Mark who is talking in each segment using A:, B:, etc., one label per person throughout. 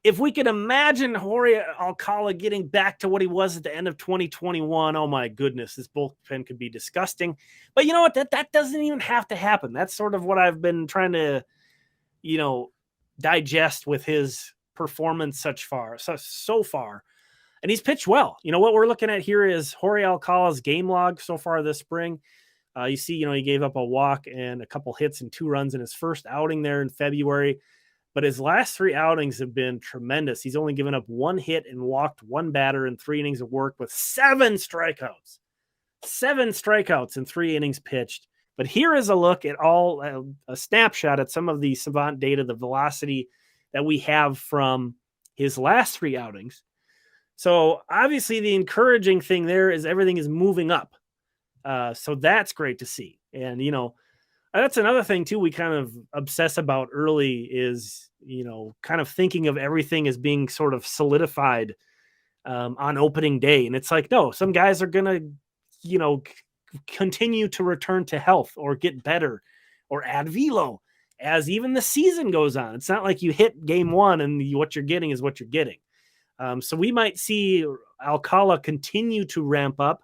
A: if we can imagine Jorge Alcala getting back to what he was at the end of 2021, oh my goodness, this bullpen could be disgusting. But you know what? That doesn't even have to happen. That's sort of what I've been trying to, digest with his performance so far. And he's pitched well. What we're looking at here is Jorge Alcala's game log so far this spring. You see, he gave up a walk and a couple hits and 2 runs in his first outing there in February. But his last 3 outings have been tremendous. He's only given up 1 hit and walked 1 batter in 3 innings of work with 7 strikeouts. 7 strikeouts in 3 innings pitched. But here is a look at a snapshot at some of the Savant data, the velocity that we have from his last 3 outings. So obviously the encouraging thing there is everything is moving up. So that's great to see. And, that's another thing too we kind of obsess about early is, kind of thinking of everything as being sort of solidified on opening day. And it's like, no, some guys are going to, continue to return to health or get better or add velo as even the season goes on. It's not like you hit game 1 and what you're getting is what you're getting. So we might see Alcala continue to ramp up.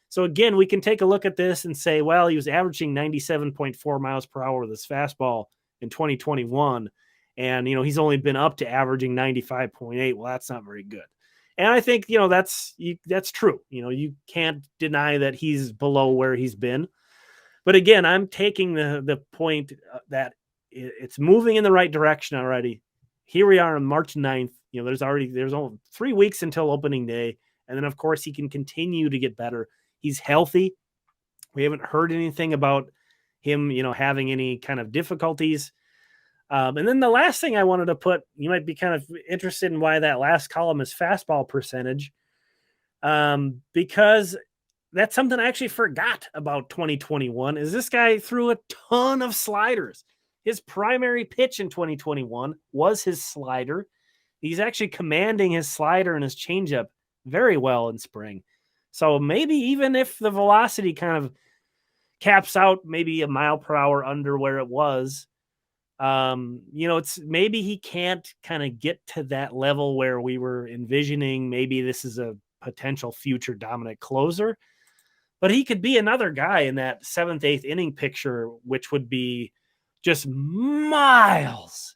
A: So again, we can take a look at this and say, well, he was averaging 97.4 miles per hour with his fastball in 2021. And, he's only been up to averaging 95.8. Well, that's not very good. And I think, that's true. You can't deny that he's below where he's been. But again, I'm taking the point that it's moving in the right direction already. Here we are on March 9th. There's only 3 weeks until opening day. And then, of course, he can continue to get better. He's healthy. We haven't heard anything about him, having any kind of difficulties. And then the last thing I wanted to put, you might be kind of interested in why that last column is fastball percentage, because that's something I actually forgot about 2021 is this guy threw a ton of sliders. His primary pitch in 2021 was his slider. He's actually commanding his slider and his changeup very well in spring. So maybe even if the velocity kind of caps out maybe a mile per hour under where it was, it's maybe he can't kind of get to that level where we were envisioning. Maybe this is a potential future dominant closer, but he could be another guy in that 7th, 8th inning picture, which would be just miles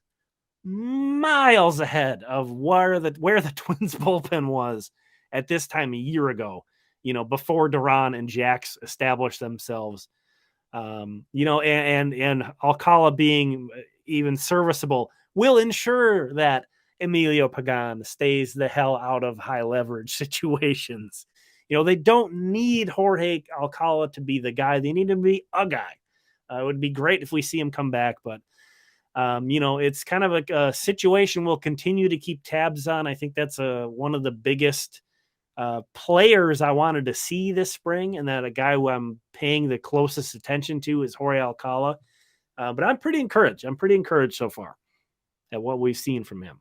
A: ahead of where the Twins bullpen was at this time a year ago, before Duran and Jax established themselves, and Alcala being even serviceable will ensure that Emilio Pagan stays the hell out of high leverage situations. They don't need Jorge Alcala to be the guy. They need him to be a guy. It would be great if we see him come back, but it's kind of a situation we'll continue to keep tabs on. I think that's one of the biggest players I wanted to see this spring, and that a guy who I'm paying the closest attention to is Jorge Alcala. But I'm pretty encouraged. I'm pretty encouraged so far at what we've seen from him.